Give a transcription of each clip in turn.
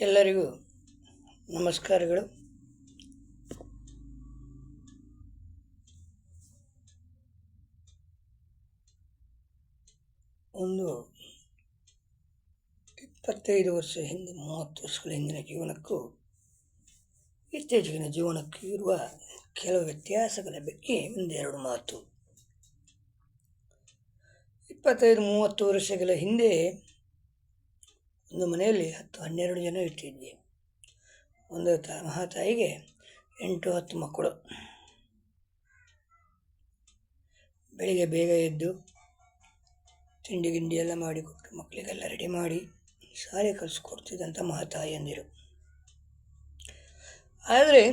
ಎಲ್ಲರಿಗೂ ನಮಸ್ಕಾರಗಳು. ಒಂದು 25 ವರ್ಷ ಹಿಂದೆ, 30 ವರ್ಷಗಳ ಹಿಂದಿನ ಜೀವನಕ್ಕೂ ಇತ್ತೀಚಿನ ಜೀವನಕ್ಕೂ ಇರುವ ಕೆಲವು ವ್ಯತ್ಯಾಸಗಳ ಬಗ್ಗೆ ಒಂದೆರಡು ಮಾತು. 25-30 ವರ್ಷಗಳ ಹಿಂದೆ ಒಂದು ಮನೆಯಲ್ಲಿ 10-12 ಜನ ಇರ್ತಿದ್ವಿ. ಒಂದು ಮಹಾತಾಯಿಗೆ 8-10 ಮಕ್ಕಳು. ಬೆಳಿಗ್ಗೆ ಬೇಗ ಎದ್ದು ತಿಂಡಿ ಗಿಂಡಿ ಎಲ್ಲ ಮಾಡಿಕೊಟ್ಟು ಮಕ್ಕಳಿಗೆಲ್ಲ ರೆಡಿ ಮಾಡಿ ಶಾಲೆ ಕಲಿಸ್ಕೊಡ್ತಿದ್ದಂಥ ಮಹಾತಾಯಿಯಂದಿರು. ಆದರೆ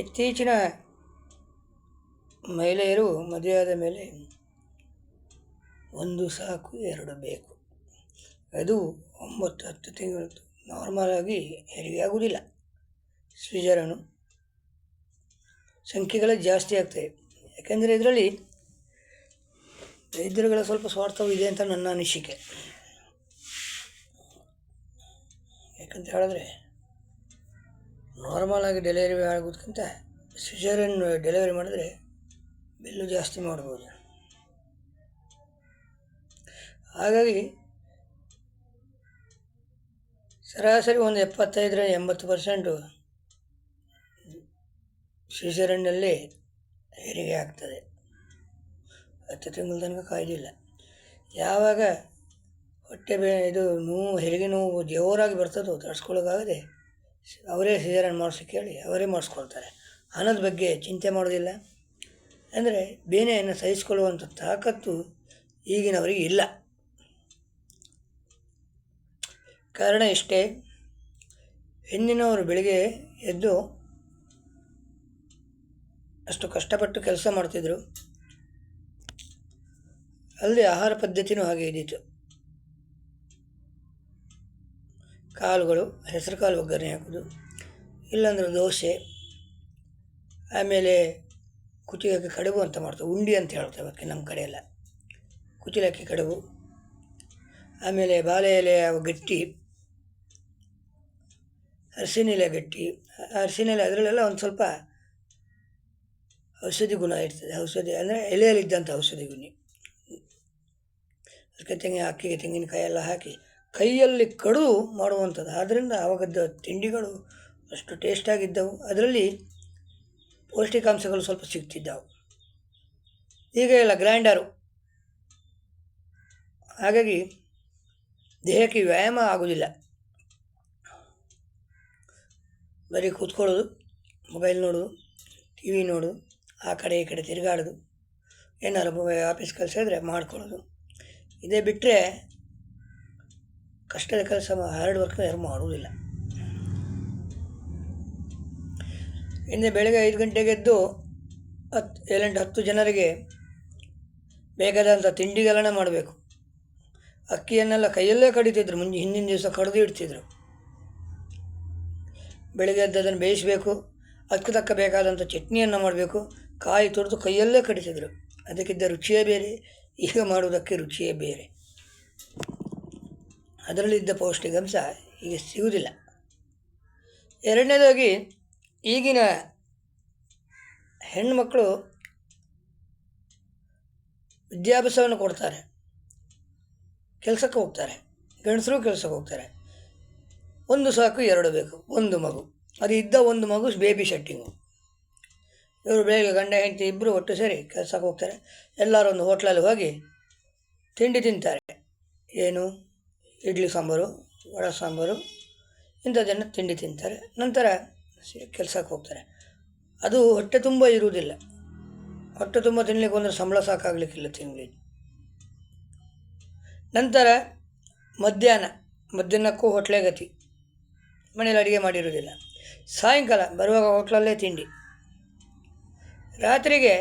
ಇತ್ತೀಚಿನ ಮಹಿಳೆಯರು ಮದುವೆಯಾದ ಮೇಲೆ ಒಂದು ಸಾಕು, ಎರಡು ಬೇಕು. ಅದು 9-10 ತಿಂಗಳದ್ದು ನಾರ್ಮಲಾಗಿ ಹೆರಿಗೆ ಆಗುವುದಿಲ್ಲ. ಸಿಜರನು ಸಂಖ್ಯೆಗಳು ಜಾಸ್ತಿ ಆಗ್ತವೆ. ಯಾಕೆಂದರೆ ಇದರಲ್ಲಿ ವೈದ್ಯರುಗಳ ಸ್ವಲ್ಪ ಸ್ವಾರ್ಥವೂ ಇದೆ ಅಂತ ನನ್ನ ಅನಿಸಿಕೆ. ಯಾಕಂತ ಹೇಳಿದ್ರೆ ನಾರ್ಮಲಾಗಿ ಡೆಲಿವರಿ ಆಗೋದಕ್ಕಿಂತ ಸಿಜರನ್ ಡೆಲಿವರಿ ಮಾಡಿದ್ರೆ ಬಿಲ್ಲು ಜಾಸ್ತಿ ಮಾಡ್ಬೋದು. ಹಾಗಾಗಿ ಸರಾಸರಿ ಒಂದು 75-80% ಸಿಜರನ್ನಲ್ಲೇ ಹೆರಿಗೆ ಆಗ್ತದೆ. 10 ತಿಂಗಳ ತನಕ ಕಾಯ್ದಿಲ್ಲ. ಯಾವಾಗ ಹೊಟ್ಟೆ ಹೆರಿಗೆ ನೋವು ಜೋರಾಗಿ ಬರ್ತದೋ ತಡ್ಸ್ಕೊಳ್ಳೋಕ್ಕಾಗದೆ ಅವರೇ ಸಿಜರನ್ ಮಾಡಿಸೋಕೆ ಹೇಳಿ ಅವರೇ ಮಾಡಿಸ್ಕೊಳ್ತಾರೆ. ಹಣದ ಬಗ್ಗೆ ಚಿಂತೆ ಮಾಡೋದಿಲ್ಲ. ಅಂದರೆ ಬೇನೆಯನ್ನು ಸಹಿಸಿಕೊಳ್ಳುವಂಥ ತಾಕತ್ತು ಈಗಿನವರಿಗೆ ಇಲ್ಲ. ಕಾರಣ ಇಷ್ಟೇ, ಹಿಂದಿನವರು ಬೆಳಿಗ್ಗೆ ಎದ್ದು ಅಷ್ಟು ಕಷ್ಟಪಟ್ಟು ಕೆಲಸ ಮಾಡ್ತಿದ್ರು. ಅಲ್ಲದೆ ಆಹಾರ ಪದ್ಧತಿನೂ ಹಾಗೆ ಇದ್ದಿತ್ತು. ಕಾಳುಗಳು, ಹೆಸರು ಕಾಳು ಒಗ್ಗರಣೆ ಹಾಕೋದು, ಇಲ್ಲಾಂದ್ರೆ ದೋಸೆ, ಆಮೇಲೆ ಕುಚಿಲಕ್ಕಿ ಕಡುಬು ಅಂತ ಮಾಡ್ತೇವೆ. ಉಂಡಿ ಅಂತ ಹೇಳ್ತೇವೆ ಅದಕ್ಕೆ ನಮ್ಮ ಕಡೆ ಎಲ್ಲ. ಕುಚಿಲಕ್ಕಿ ಕಡುಬು, ಆಮೇಲೆ ಬಾಳೆ ಎಲೆ ಗಟ್ಟಿ, ಅರಸಿನ ಎಲೆ ಗಟ್ಟಿ. ಅರಸಿನ ಎಲೆ ಅದರಲ್ಲೆಲ್ಲ ಒಂದು ಸ್ವಲ್ಪ ಔಷಧಿ ಗುಣ ಇರ್ತದೆ. ಔಷಧಿ ಅಂದರೆ ಎಲೆಯಲ್ಲಿದ್ದಂಥ ಔಷಧಿ ಗುಣ. ಅದಕ್ಕೆ ಅಕ್ಕಿಗೆ ತೆಂಗಿನಕಾಯಿ ಎಲ್ಲ ಹಾಕಿ ಕೈಯಲ್ಲಿ ಕಡಿದು ಮಾಡುವಂಥದ್ದು. ಆದ್ದರಿಂದ ಆವಾಗದ ತಿಂಡಿಗಳು ಅಷ್ಟು ಟೇಸ್ಟಾಗಿದ್ದವು. ಅದರಲ್ಲಿ ಪೌಷ್ಟಿಕಾಂಶಗಳು ಸ್ವಲ್ಪ ಸಿಗ್ತಿದ್ದವು. ಈಗ ಎಲ್ಲ ಗ್ರೈಂಡರು. ಹಾಗಾಗಿ ದೇಹಕ್ಕೆ ವ್ಯಾಯಾಮ ಆಗೋದಿಲ್ಲ. ಬರೀ ಕೂತ್ಕೊಳ್ಳೋದು, ಮೊಬೈಲ್ ನೋಡೋದು, ಟಿ ವಿ ನೋಡೋದು, ಆ ಕಡೆ ಈ ಕಡೆ ತಿರುಗಾಡೋದು, ಏನಾರು ಆಫೀಸ್ ಕೆಲಸ ಇದ್ದರೆ ಮಾಡ್ಕೊಳ್ಳೋದು. ಇದೇ ಬಿಟ್ಟರೆ ಕಷ್ಟದ ಕೆಲಸ ಹಾರ್ಡ್ ವರ್ಕ್ ಯಾರು ಮಾಡುವುದಿಲ್ಲ. ಹಿಂದೆ ಬೆಳಗ್ಗೆ 5 ಗಂಟೆಗೆ ಎದ್ದು 7-10 ಜನರಿಗೆ ಬೇಕಾದಂಥ ತಿಂಡಿಗಳನ್ನ ಮಾಡಬೇಕು. ಅಕ್ಕಿಯನ್ನೆಲ್ಲ ಕೈಯಲ್ಲೇ ಕಡಿತಿದ್ರು. ಹಿಂದಿನ ದಿವಸ ಕಡಿದು ಇಡ್ತಿದ್ರು. ಬೆಳಗ್ಗೆ ಎದ್ದು ಅದನ್ನು ಬೇಯಿಸಬೇಕು. ಅದಕ್ಕೆ ತಕ್ಕ ಬೇಕಾದಂಥ ಚಟ್ನಿಯನ್ನು ಮಾಡಬೇಕು. ಕಾಯಿ ತುರಿದು ಕೈಯಲ್ಲೇ ಕಡಿತಿದ್ರು. ಅದಕ್ಕಿದ್ದ ರುಚಿಯೇ ಬೇರೆ, ಈಗ ಮಾಡುವುದಕ್ಕೆ ರುಚಿಯೇ ಬೇರೆ. ಅದರಲ್ಲಿದ್ದ ಪೌಷ್ಟಿಕಾಂಶ ಈಗ ಸಿಗುವುದಿಲ್ಲ. ಎರಡನೇದಾಗಿ, ಈಗಿನ ಹೆಣ್ಣುಮಕ್ಕಳು ವಿದ್ಯಾಭ್ಯಾಸವನ್ನು ಕೊಡ್ತಾರೆ, ಕೆಲಸಕ್ಕೆ ಹೋಗ್ತಾರೆ. ಗಂಡಸರು ಕೆಲಸಕ್ಕೆ ಹೋಗ್ತಾರೆ. ಒಂದು ಸಾಕು, ಎರಡು ಬೇಕು. ಒಂದು ಮಗು, ಅದು ಇದ್ದ ಒಂದು ಮಗು ಬೇಬಿ ಸೆಟ್ಟಿಂಗು. ಇವರು ಬೆಳಗ್ಗೆ ಗಂಡ ಹೆಂಡತಿ ಇಬ್ಬರು ಒಟ್ಟು ಸೇರಿ ಕೆಲಸಕ್ಕೆ ಹೋಗ್ತಾರೆ. ಎಲ್ಲರೂ ಒಂದು ಹೋಟ್ಲಲ್ಲಿ ಹೋಗಿ ತಿಂಡಿ ತಿಂತಾರೆ. ಏನು, ಇಡ್ಲಿ ಸಾಂಬಾರು, ವಡೆ ಸಾಂಬಾರು, ಇಂಥದ್ದನ್ನು ತಿಂಡಿ ತಿಂತಾರೆ. ನಂತರ ಕೆಲಸಕ್ಕೆ ಹೋಗ್ತಾರೆ. ಅದು ಹೊಟ್ಟೆ ತುಂಬ ಇರುವುದಿಲ್ಲ. ಹೊಟ್ಟೆ ತುಂಬ ತಿನ್ನಲಿಕ್ಕೆ ಒಂದು ಸಂಬಳ ಸಾಕಾಗಲಿಕ್ಕಿಲ್ಲ ತಿಂಗಳಿಗೆ. ನಂತರ ಮಧ್ಯಾಹ್ನಕ್ಕೂ ಹೋಟ್ಲೇ ಗತಿ. ಮನೇಲಿ ಅಡುಗೆ ಮಾಡಿರೋದಿಲ್ಲ. ಸಾಯಂಕಾಲ ಬರುವಾಗ ಹೋಟ್ಲಲ್ಲೇ ತಿಂಡಿ. ರಾತ್ರಿಗೆ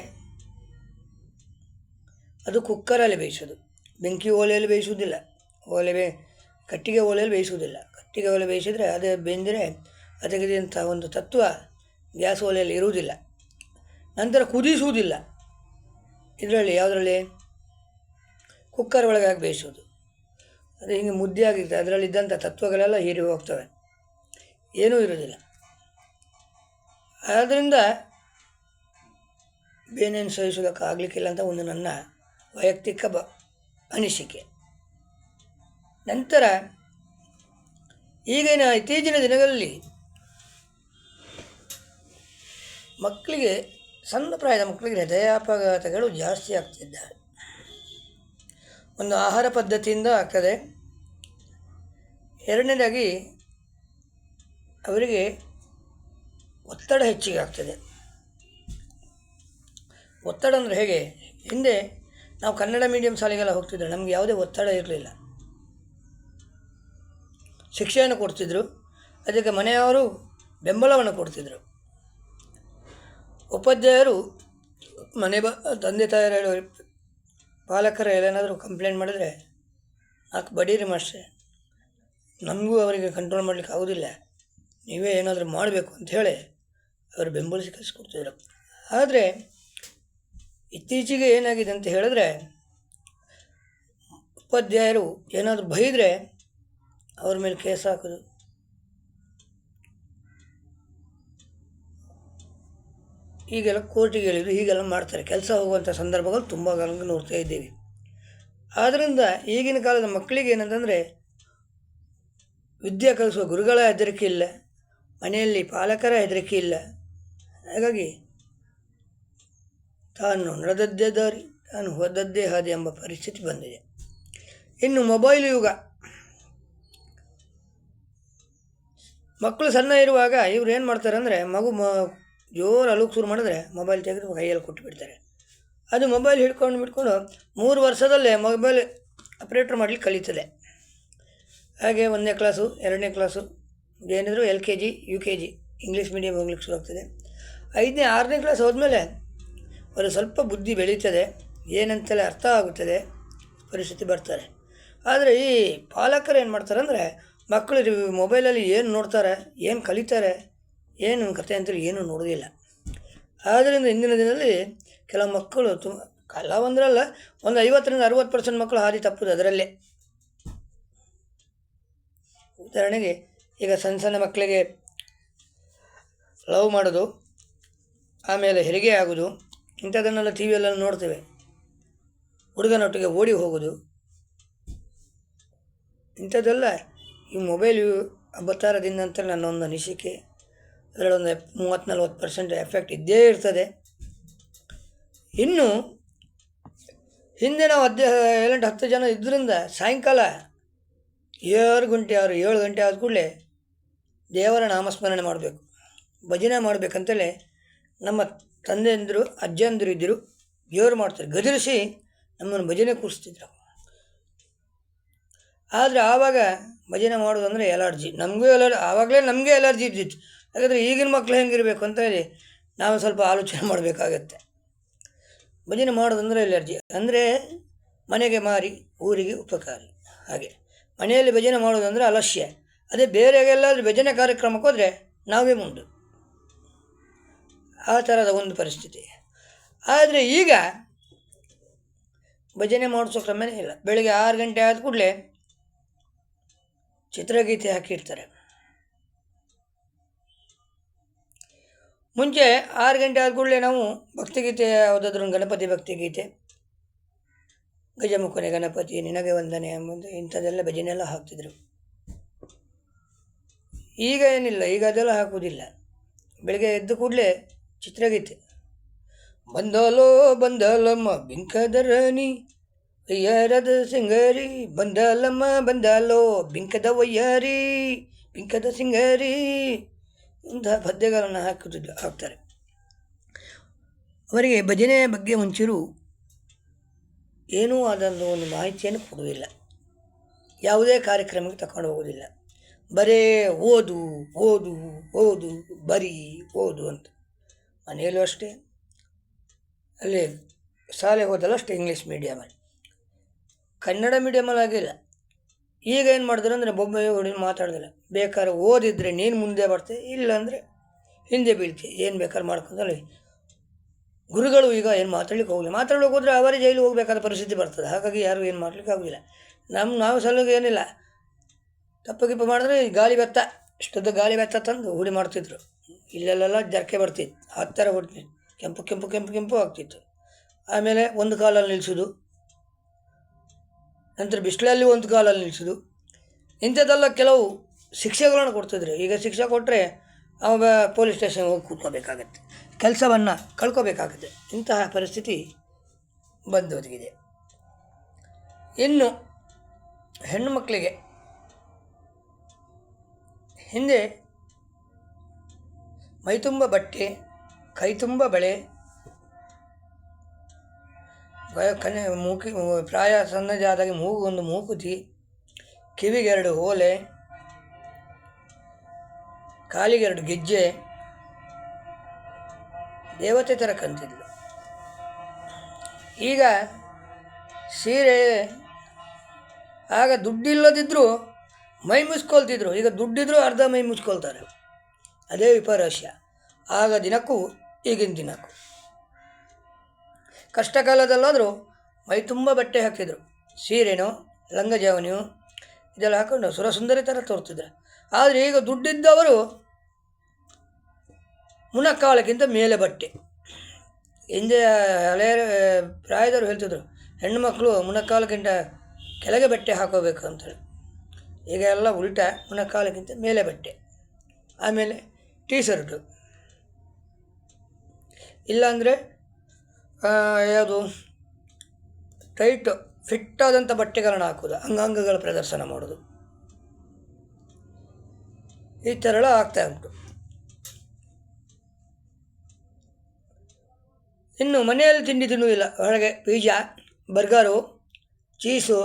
ಅದು ಕುಕ್ಕರಲ್ಲಿ ಬೇಯಿಸೋದು. ಬೆಂಕಿ ಒಲೆಯಲ್ಲಿ ಬೇಯಿಸುವುದಿಲ್ಲ. ಕಟ್ಟಿಗೆ ಒಲೆಯಲ್ಲಿ ಬೇಯಿಸುವುದಿಲ್ಲ. ಕಟ್ಟಿಗೆ ಒಲೆ ಬೇಯಿಸಿದರೆ ಅದೇ ಬೆಂದರೆ ಅದಕ್ಕಿಂತ ಒಂದು ತತ್ವ ಗ್ಯಾಸ್ ಒಲೆಯಲ್ಲಿ ಇರುವುದಿಲ್ಲ. ನಂತರ ಕುದಿಸುವುದಿಲ್ಲ. ಇದರಲ್ಲಿ ಯಾವುದರಲ್ಲಿ ಕುಕ್ಕರ್ ಒಳಗೆ ಹಾಕಿ ಬೇಯಿಸೋದು. ಅದು ಹಿಂಗೆ ಮುದ್ದೆ ಆಗಿರ್ತದೆ, ಅದರಲ್ಲಿದ್ದಂಥ ತತ್ವಗಳೆಲ್ಲ ಹೀರಿ ಹೋಗ್ತವೆ, ಏನೂ ಇರೋದಿಲ್ಲ. ಆದ್ದರಿಂದ ಬೇನೇನು ಸಹಿಸೋದಕ್ಕೆ ಆಗಲಿಕ್ಕಿಲ್ಲ ಅಂತ ಒಂದು ನನ್ನ ವೈಯಕ್ತಿಕ ಅನಿಸಿಕೆ. ನಂತರ ಈಗಿನ ಇತ್ತೀಚಿನ ದಿನಗಳಲ್ಲಿ ಮಕ್ಕಳಿಗೆ, ಸಣ್ಣ ಪ್ರಾಯದ ಮಕ್ಕಳಿಗೆ ಹೃದಯಾಪಘಾತಗಳು ಜಾಸ್ತಿ ಆಗ್ತಿದ್ದಾವೆ. ಒಂದು ಆಹಾರ ಪದ್ಧತಿಯಿಂದ ಆಗ್ತದೆ. ಎರಡನೇದಾಗಿ ಅವರಿಗೆ ಒತ್ತಡ ಹೆಚ್ಚಿಗೆ ಆಗ್ತದೆ. ಒತ್ತಡ ಅಂದರೆ ಹೇಗೆ? ಹಿಂದೆ ನಾವು ಕನ್ನಡ ಮೀಡಿಯಂ ಶಾಲೆಗೆಲ್ಲ ಹೋಗ್ತಿದ್ದರೆ ನಮಗೆ ಯಾವುದೇ ಒತ್ತಡ ಇರಲಿಲ್ಲ. ಶಿಕ್ಷೆಯನ್ನು ಕೊಡ್ತಿದ್ದರು, ಅದಕ್ಕೆ ಮನೆಯವರು ಬೆಂಬಲವನ್ನು ಕೊಡ್ತಿದ್ದರು. ಉಪಾಧ್ಯಾಯರು ತಂದೆ ತಾಯಿಯರು ಪಾಲಕರು ಏನಾದರೂ ಕಂಪ್ಲೇಂಟ್ ಮಾಡಿದ್ರೆ ನಾಲ್ಕು ಬಡೀರಿ ಮಾಸ್ಟ್ರೆ, ನಮಗೂ ಅವರಿಗೆ ಕಂಟ್ರೋಲ್ ಮಾಡಲಿಕ್ಕೆ ಆಗೋದಿಲ್ಲ, ನೀವೇ ಏನಾದರೂ ಮಾಡಬೇಕು ಅಂಥೇಳಿ ಅವರು ಬೆಂಬಲಿಸಿ ಕಲಿಸ್ಕೊಡ್ತಿದ್ರು. ಆದರೆ ಇತ್ತೀಚೆಗೆ ಏನಾಗಿದೆ ಅಂತ ಹೇಳಿದ್ರೆ, ಉಪಾಧ್ಯಾಯರು ಏನಾದರೂ ಬೈದರೆ ಅವ್ರ ಮೇಲೆ ಕೇಸ್ ಹಾಕೋದು, ಹೀಗೆಲ್ಲ ಕೋರ್ಟಿಗೆ ಹೇಳಿದ್ರು, ಹೀಗೆಲ್ಲ ಮಾಡ್ತಾರೆ. ಕೆಲಸ ಹೋಗುವಂಥ ಸಂದರ್ಭಗಳು ತುಂಬ ನೋಡ್ತಾ ಇದ್ದೀವಿ. ಆದ್ದರಿಂದ ಈಗಿನ ಕಾಲದ ಮಕ್ಕಳಿಗೆ ಏನಂತಂದರೆ ವಿದ್ಯೆ ಕಲಿಸುವ ಗುರುಗಳ ಹೆದರಿಕೆ ಇಲ್ಲ, ಮನೆಯಲ್ಲಿ ಪಾಲಕರ ಹೆದರಿಕೆ ಇಲ್ಲ. ಹಾಗಾಗಿ ತಾನು ನಡೆದದ್ದೇ ದಾರಿ, ತಾನು ಹೋದದ್ದೇ ಹಾದಿ ಎಂಬ ಪರಿಸ್ಥಿತಿ ಬಂದಿದೆ. ಇನ್ನು ಮೊಬೈಲ್ ಯುಗ. ಮಕ್ಕಳು ಸಣ್ಣ ಇರುವಾಗ ಇವ್ರು ಏನು ಮಾಡ್ತಾರೆ ಅಂದರೆ, ಮಗು ಜೋರು ಅಳುಗೆ ಶುರು ಮಾಡಿದ್ರೆ ಮೊಬೈಲ್ ತೆಗೆದು ಕೈಯಲ್ಲಿ ಕೊಟ್ಟು ಬಿಡ್ತಾರೆ. ಅದು ಮೊಬೈಲ್ ಹಿಡ್ಕೊಂಡು 3 ವರ್ಷದಲ್ಲೇ ಮೊಬೈಲ್ ಆಪ್ರೇಟ್ರ್ ಮಾಡಲಿಕ್ಕೆ ಕಲಿತದೆ. ಹಾಗೆ 1ನೇ ಕ್ಲಾಸು 2ನೇ ಕ್ಲಾಸು ಏನಿದ್ರು LKG UKG ಇಂಗ್ಲೀಷ್ ಮೀಡಿಯಮ್ ಹೋಗ್ಲಿಕ್ಕೆ ಶುರು ಆಗ್ತದೆ. 5ನೇ 6ನೇ ಕ್ಲಾಸ್ ಹೋದ್ಮೇಲೆ ಅವರು ಸ್ವಲ್ಪ ಬುದ್ಧಿ ಬೆಳೀತದೆ, ಏನಂತಲೇ ಅರ್ಥ ಆಗುತ್ತದೆ, ಪರಿಸ್ಥಿತಿ ಬರ್ತಾರೆ. ಆದರೆ ಈ ಪಾಲಕರು ಏನು ಮಾಡ್ತಾರೆ ಅಂದರೆ, ಮಕ್ಕಳು ಮೊಬೈಲಲ್ಲಿ ಏನು ನೋಡ್ತಾರೆ, ಏನು ಕಲಿತಾರೆ, ಏನು ಕತೆ ಅಂತೇಳಿ ಏನೂ ನೋಡೋದಿಲ್ಲ. ಆದ್ದರಿಂದ ಇಂದಿನ ದಿನದಲ್ಲಿ ಕೆಲವು ಮಕ್ಕಳು ಕೆಲವೊಂದರಲ್ಲ, ಒಂದು 50-60% ಮಕ್ಕಳು ಹಾದಿ ತಪ್ಪುದು ಅದರಲ್ಲೇ. ಉದಾಹರಣೆಗೆ ಈಗ ಸಣ್ಣ ಮಕ್ಕಳಿಗೆ ಲವ್ ಮಾಡೋದು, ಆಮೇಲೆ ಹೆರಿಗೆ ಆಗೋದು, ಇಂಥದ್ದನ್ನೆಲ್ಲ ಟಿ ವಿಯಲ್ಲೆಲ್ಲ ನೋಡ್ತೇವೆ. ಹುಡುಗನೊಟ್ಟಿಗೆ ಓಡಿ ಹೋಗೋದು, ಇಂಥದ್ದೆಲ್ಲ ಈ ಮೊಬೈಲ್ ಅವತಾರದಿಂದ ಅಂತ ನನ್ನ ಒಂದು ಅನಿಸಿಕೆ. ಅದರಲ್ಲೊಂದು 30-40% ಎಫೆಕ್ಟ್ ಇದ್ದೇ ಇರ್ತದೆ. ಇನ್ನು ಹಿಂದೆ ನಾವು 7-10 ಜನ ಇದರಿಂದ ಸಾಯಂಕಾಲ 7 ಗಂಟೆ ಆದ ಕೂಡಲೇ ದೇವರ ನಾಮಸ್ಮರಣೆ ಮಾಡಬೇಕು, ಭಜನೆ ಮಾಡಬೇಕಂತೇಳಿ ನಮ್ಮ ತಂದೆಯಂದರು ಅಜ್ಜಂದರು ಇದ್ದರು, ದೇವರು ಮಾಡ್ತಾರೆ, ಗದರಿಸಿ ನಮ್ಮನ್ನು ಭಜನೆ ಕೂರಿಸ್ತಿದ್ರು. ಆದರೆ ಆವಾಗ ಭಜನೆ ಮಾಡೋದಂದರೆ ಎಲರ್ಜಿ, ಆವಾಗಲೇ ನಮಗೆ ಎಲರ್ಜಿ ಇದ್ದಿತ್ತು. ಯಾಕಂದರೆ ಈಗಿನ ಮಕ್ಕಳು ಹೆಂಗಿರಬೇಕು ಅಂತ ಹೇಳಿ ನಾವು ಸ್ವಲ್ಪ ಆಲೋಚನೆ ಮಾಡಬೇಕಾಗತ್ತೆ. ಭಜನೆ ಮಾಡೋದಂದರೆ ಎಲರ್ಜಿ ಅಂದರೆ ಮನೆಗೆ ಮಾರಿ ಊರಿಗೆ ಉಪಕಾರಿ. ಹಾಗೆ ಮನೆಯಲ್ಲಿ ಭಜನೆ ಮಾಡೋದಂದರೆ ಅಲಕ್ಷ್ಯ. ಅದೇ ಬೇರೆಗೆಲ್ಲಾದರೂ ಭಜನೆ ಕಾರ್ಯಕ್ರಮಕ್ಕೆ ಹೋದರೆ ನಾವೇ ಮುಂದೆ, ಆ ಥರದ ಒಂದು ಪರಿಸ್ಥಿತಿ. ಆದರೆ ಈಗ ಭಜನೆ ಮಾಡಿಸೋ ಕ್ರಮನೇ ಇಲ್ಲ. ಬೆಳಗ್ಗೆ 6 ಗಂಟೆ ಆದ ಕೂಡಲೇ ಚಿತ್ರಗೀತೆ ಹಾಕಿರ್ತಾರೆ. ಮುಂಚೆ 6 ಗಂಟೆ ಆದ ಕೂಡಲೇ ನಾವು ಭಕ್ತಿಗೀತೆ ಯಾವುದಾದ್ರೂ ಗಣಪತಿ ಭಕ್ತಿಗೀತೆ, ಗಜಮುಖನೆ ಗಣಪತಿ ನಿನಗೆ ವಂದನೆ ಎಂಬುದು ಇಂಥದ್ದೆಲ್ಲ ಭಜನೆಲ್ಲ ಹಾಕ್ತಿದ್ರು. ಈಗ ಏನಿಲ್ಲ, ಈಗ ಅದೆಲ್ಲ ಹಾಕುವುದಿಲ್ಲ. ಬೆಳಗ್ಗೆ ಎದ್ದು ಕೂಡಲೇ ಚಿತ್ರಗೀತೆ. ಬಂದಲಮ್ಮ ಬಿಂಕದ ರಾಣಿ ವಯ್ಯಾರದ ಸಿಂಗಾರಿ, ಬಂದಲೋ ಬಿಂಕದ ವಯ್ಯಾರಿ ಬಿಂಕದ ಸಿಂಗಾರಿ, ಇಂತಹ ಪದ್ಯಗಳನ್ನು ಹಾಕ್ತಾರೆ. ಅವರಿಗೆ ಭಜನೆಯ ಬಗ್ಗೆ ಒಂಚೂರು ಏನೂ ಆದಂಥ ಒಂದು ಮಾಹಿತಿಯನ್ನು ಕೊಡುವುದಿಲ್ಲ, ಯಾವುದೇ ಕಾರ್ಯಕ್ರಮಕ್ಕೆ ತಗೊಂಡು ಹೋಗೋದಿಲ್ಲ. ಬರೇ ಓದು ಓದು ಓದು ಬರೀ ಓದು ಅಂತ. ಮನೆಯಲ್ಲೂ ಅಷ್ಟೇ, ಅಲ್ಲಿ ಶಾಲೆ ಹೋದಲ್ಲ ಅಷ್ಟೇ ಇಂಗ್ಲೀಷ್ ಮೀಡಿಯಮಲ್ಲಿ. ಕನ್ನಡ ಮೀಡಿಯಮಲ್ಲಿ ಆಗಿಲ್ಲ. ಈಗ ಏನು ಮಾಡಿದ್ರು ಅಂದರೆ ಬೊಬ್ಬೆ ಹೊಡಿ ಮಾತಾಡೋದಿಲ್ಲ. ಬೇಕಾದ್ರೆ ಓದಿದರೆ ನೀನು ಮುಂದೆ ಬರ್ತೆ, ಇಲ್ಲಾಂದರೆ ಹಿಂದೆ ಬೀಳ್ತೀವಿ, ಏನು ಬೇಕಾದ್ರೆ ಮಾಡ್ಕೊಂಡ್ರೆ. ಗುರುಗಳು ಈಗ ಏನು ಮಾತಾಡ್ಲಿಕ್ಕೆ ಹೋಗಲಿಲ್ಲ. ಮಾತಾಡ್ಲಿಕ್ಕೆ ಹೋದರೆ ಅವರೇ ಜೈಲಿಗೆ ಹೋಗಬೇಕಾದ ಪರಿಸ್ಥಿತಿ ಬರ್ತದೆ. ಹಾಗಾಗಿ ಯಾರು ಏನು ಮಾಡ್ಲಿಕ್ಕೆ ಆಗೋದಿಲ್ಲ. ನಾವು ಸಲುವಾಗಿ ಏನಿಲ್ಲ, ತಪ್ಪು ಗಿಪ್ಪು ಮಾಡಿದ್ರೆ ಈ ಗಾಳಿ ಬೆತ್ತ, ಇಷ್ಟೊಂದು ಗಾಳಿ ಬೆತ್ತ ತಂದು ಹುಡಿ ಮಾಡ್ತಿದ್ರು. ಇಲ್ಲೆಲ್ಲ ಜರ್ಕೆ ಬರ್ತಿತ್ತು, ಆ ಥರ ಹೊಡ್ತಿತ್ತು, ಕೆಂಪು ಕೆಂಪು ಕೆಂಪು ಕೆಂಪು ಆಗ್ತಿತ್ತು. ಆಮೇಲೆ ಒಂದು ಕಾಲಲ್ಲಿ ನಿಲ್ಲಿಸೋದು, ನಂತರ ಬಿಸಿಲಲ್ಲಿ ಒಂದು ಕಾಲಲ್ಲಿ ನಿಲ್ಲಿಸೋದು, ಇಂಥದ್ದೆಲ್ಲ ಕೆಲವು ಶಿಕ್ಷೆಗಳನ್ನು ಕೊಡ್ತಿದ್ರು. ಈಗ ಶಿಕ್ಷೆ ಕೊಟ್ಟರೆ ಅವಾಗ ಪೊಲೀಸ್ ಸ್ಟೇಷನ್ಗೆ ಹೋಗಿ ಕೂತ್ಕೋಬೇಕಾಗತ್ತೆ, ಕೆಲಸವನ್ನು ಕಳ್ಕೋಬೇಕಾಗುತ್ತೆ. ಇಂತಹ ಪರಿಸ್ಥಿತಿ ಬಂದೊದಗಿದೆ. ಇನ್ನು ಹೆಣ್ಣು ಮಕ್ಕಳಿಗೆ ಹಿಂದೆ ಮೈತುಂಬ ಬಟ್ಟೆ, ಕೈತುಂಬ ಬಳೆ, ಮೂಕಿ ಪ್ರಾಯ ಸಣ್ಣದಾದಾಗಿ ಮೂಗೊಂದು ಮೂಕುತಿ, ಕಿವಿಗೆರಡು ಓಲೆ, ಕಾಲಿಗೆರಡು ಗೆಜ್ಜೆ, ದೇವತೆ ಥರ ಕಂತಿದ್ಲು. ಈಗ ಸೀರೆ, ಆಗ ದುಡ್ಡಿಲ್ಲದಿದ್ದರೂ ಮೈ ಮುಚ್ಕೊಳ್ತಿದ್ರು, ಈಗ ದುಡ್ಡಿದ್ರೂ ಅರ್ಧ ಮೈ ಮುಚ್ಕೊಳ್ತಾರೆ. ಅದೇ ವಿಪರ್ಯಾಸ ಆಗ ದಿನಕ್ಕೂ ಈಗಿನ ದಿನಕ್ಕೂ. ಕಷ್ಟ ಕಾಲದಲ್ಲಾದರೂ ಮೈ ತುಂಬ ಬಟ್ಟೆ ಹಾಕ್ತಿದ್ರು, ಸೀರೆನೋ ಲಂಗಜಾವನಿಯೋ ಇದೆಲ್ಲ ಹಾಕೊಂಡು ಸುರಸುಂದರಿ ಥರ ತೋರ್ತಿದ್ರು. ಆದರೆ ಈಗ ದುಡ್ಡಿದ್ದವರು ಮುಣಕಾಲಕ್ಕಿಂತ ಮೇಲೆ ಬಟ್ಟೆ. ಹಿಂದೆ ಹಳೆಯ ಪ್ರಾಯದವರು ಹೇಳ್ತಿದ್ರು, ಹೆಣ್ಣು ಮಕ್ಕಳು ಮುಣಕಾಲಕ್ಕಿಂತ ಕೆಳಗೆ ಬಟ್ಟೆ ಹಾಕೋಬೇಕು ಅಂತೇಳಿ. ಈಗ ಎಲ್ಲ ಉಲ್ಟಾ, ಮುಣಕಾಲಕ್ಕಿಂತ ಮೇಲೆ ಬಟ್ಟೆ, ಆಮೇಲೆ ಟೀ ಶರ್ಟು, ಇಲ್ಲಾಂದರೆ ಯಾವುದು ಟೈಟು ಫಿಟ್ಟಾದಂಥ ಬಟ್ಟೆಗಳನ್ನ ಹಾಕೋದು, ಅಂಗಾಂಗಗಳ ಪ್ರದರ್ಶನ ಮಾಡೋದು, ಈ ಥರ ಎಲ್ಲ ಆಗ್ತಾ ಉಂಟು. ಇನ್ನು ಮನೆಯಲ್ಲಿ ತಿಂಡಿ ತಿನ್ನುವುದಿಲ್ಲ, ಹೊರಗೆ ಪಿಜ್ಜಾ, ಬರ್ಗರು, ಚೀಸು,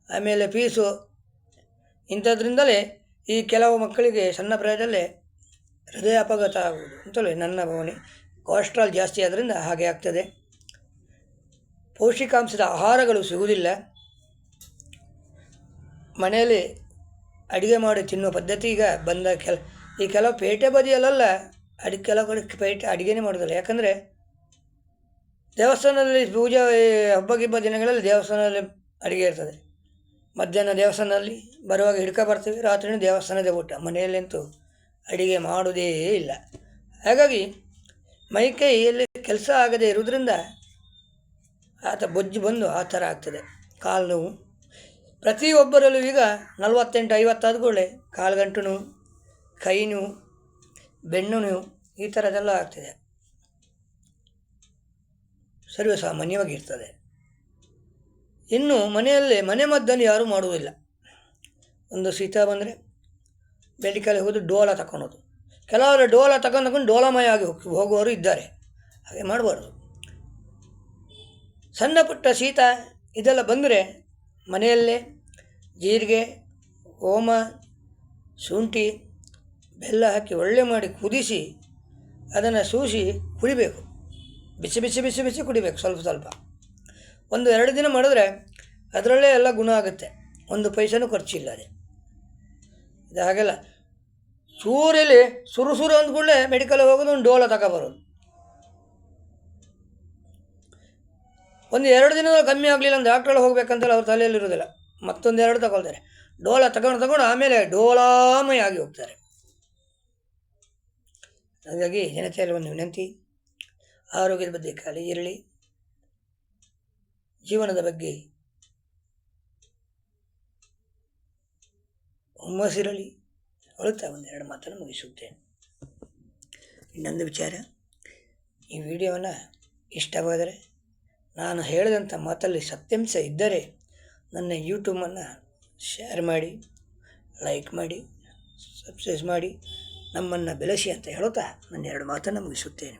ಆಮೇಲೆ ಪೀಸು, ಇಂಥದ್ರಿಂದಲೇ ಈ ಕೆಲವು ಮಕ್ಕಳಿಗೆ ಸಣ್ಣ ಪ್ರಾಯದಲ್ಲೇ ಹೃದಯ ಅಪಘಾತ ಆಗುವುದು ಅಂತಲೇ ನನ್ನ ಭಾವನೆ. ಕೊಲೆಸ್ಟ್ರಾಲ್ ಜಾಸ್ತಿ ಆದ್ದರಿಂದ ಹಾಗೆ ಆಗ್ತದೆ. ಪೌಷ್ಟಿಕಾಂಶದ ಆಹಾರಗಳು ಸಿಗುವುದಿಲ್ಲ. ಮನೆಯಲ್ಲಿ ಅಡುಗೆ ಮಾಡಿ ತಿನ್ನುವ ಪದ್ಧತಿ ಈಗ ಬಂದ ಈ ಕೆಲವು ಪೇಟೆ ಬದಿಯಲ್ಲೆಲ್ಲ ಕೆಲವು ಕಡೆ ಪೇಟೆ ಅಡುಗೆನೇ ಮಾಡೋದಿಲ್ಲ. ಯಾಕಂದರೆ ದೇವಸ್ಥಾನದಲ್ಲಿ ಪೂಜೆ ಹಬ್ಬ ಗಿಬ್ಬ ದಿನಗಳಲ್ಲಿ ದೇವಸ್ಥಾನದಲ್ಲಿ ಅಡುಗೆ ಇರ್ತದೆ. ಮಧ್ಯಾಹ್ನ ದೇವಸ್ಥಾನದಲ್ಲಿ ಬರುವಾಗ ಬರ್ತೀವಿ, ರಾತ್ರಿನೂ ದೇವಸ್ಥಾನದ ಊಟ. ಮನೆಯಲ್ಲಂತೂ ಅಡುಗೆ ಮಾಡೋದೇ ಇಲ್ಲ. ಹಾಗಾಗಿ ಮೈಕೈಯಲ್ಲಿ ಕೆಲಸ ಆಗದೇ ಇರುವುದರಿಂದ ಬೊಜ್ಜು ಬಂದು ಆ ಥರ ಆಗ್ತದೆ. ಕಾಲು ನೋವು ಪ್ರತಿಯೊಬ್ಬರಲ್ಲೂ ಈಗ 48-50 ಆದಗೂಡಲೇ ಕಾಲುಗಂಟು ನೋವು, ಕೈ ನೋವು, ಬೆನ್ನು ನೋವು, ಈ ಥರದ್ದೆಲ್ಲ ಆಗ್ತದೆ. ಸರ್ವಸಾಮಾನ್ಯವಾಗಿರ್ತದೆ. ಇನ್ನು ಮನೆಯಲ್ಲೇ ಮನೆ ಮದ್ದನ್ನು ಯಾರೂ ಮಾಡುವುದಿಲ್ಲ. ಒಂದು ಶೀತ ಬಂದರೆ ಮೆಡಿಕಲ್ಗೆ ಹೋದು ಡೋಲ ತಗೊಳೋದು. ಕೆಲವರು ಡೋಲ ತಗೊಂಡು ಡೋಲಮಯ ಆಗಿ ಹೋಗುವವರು ಇದ್ದಾರೆ. ಹಾಗೆ ಮಾಡಬಾರ್ದು. ಸಣ್ಣ ಪುಟ್ಟ ಶೀತ ಇದೆಲ್ಲ ಬಂದರೆ ಮನೆಯಲ್ಲೇ ಜೀರಿಗೆ, ಓಮ, ಶುಂಠಿ, ಬೆಲ್ಲ ಹಾಕಿ ಒಳ್ಳೆ ಮಾಡಿ ಕುದಿಸಿ ಅದನ್ನು ಸೂಸಿ ಕುಡಿಬೇಕು. ಬಿಸಿ ಬಿಸಿ ಬಿಸಿ ಬಿಸಿ ಕುಡಿಬೇಕು, ಸ್ವಲ್ಪ ಸ್ವಲ್ಪ. 1-2 ದಿನ ಮಾಡಿದ್ರೆ ಅದರಲ್ಲೇ ಎಲ್ಲ ಗುಣ ಆಗುತ್ತೆ. 1 ಪೈಸೆನೂ ಖರ್ಚಿಲ್ಲ. ಅದೇ ಇದು ಹಾಗೆಲ್ಲ ಚೂರಲ್ಲಿ ಸುರು ಅಂದ್ಕೂಡಲೇ ಮೆಡಿಕಲ್ ಹೋಗೋದು, ಒಂದು ಡೋಲ ತಗೊಬರೋದು. 1-2 ದಿನದಲ್ಲಿ ಕಮ್ಮಿ ಆಗಲಿಲ್ಲ ಅಂದ್ರೆ ಡಾಕ್ಟ್ರಲ್ಲಿ ಹೋಗ್ಬೇಕಂತೇಳಿ ಅವ್ರ ತಲೆಯಲ್ಲಿರೋದಿಲ್ಲ. ಮತ್ತೊಂದು 2 ತಗೊಳ್ತಾರೆ. ಡೋಲ ತಗೊಂಡು ಆಮೇಲೆ ಡೋಲಾಮಯ ಆಗಿ ಹೋಗ್ತಾರೆ. ಹಾಗಾಗಿ ಜನತೆಯಲ್ಲಿ ಒಂದು ವಿನಂತಿ, ಆರೋಗ್ಯದ ಬಗ್ಗೆ ಕಾಳಜಿ ಇರಲಿ, ಜೀವನದ ಬಗ್ಗೆ ಹುಮ್ಮಸ್ಸಿರಲಿ. ಹೊಳುತ್ತಾ 1-2 ಮಾತನ್ನು ಮುಗಿಸುತ್ತೇನೆ. ಇನ್ನೊಂದು ವಿಚಾರ, ಈ ವಿಡಿಯೋವನ್ನು ಇಷ್ಟವಾದರೆ, ನಾನು ಹೇಳಿದಂಥ ಮಾತಲ್ಲಿ ಸತ್ಯಾಂಶ ಇದ್ದರೆ ನನ್ನ ಯೂಟ್ಯೂಬನ್ನು ಶೇರ್ ಮಾಡಿ, ಲೈಕ್ ಮಾಡಿ, ಸಬ್ಸ್ಕ್ರೈಬ್ ಮಾಡಿ, ನಮ್ಮನ್ನು ಬೆಳೆಸಿ ಅಂತ ಹೇಳುತ್ತಾ ನನ್ನ 2 ಮಾತನ್ನು ಮುಗಿಸುತ್ತೇನೆ.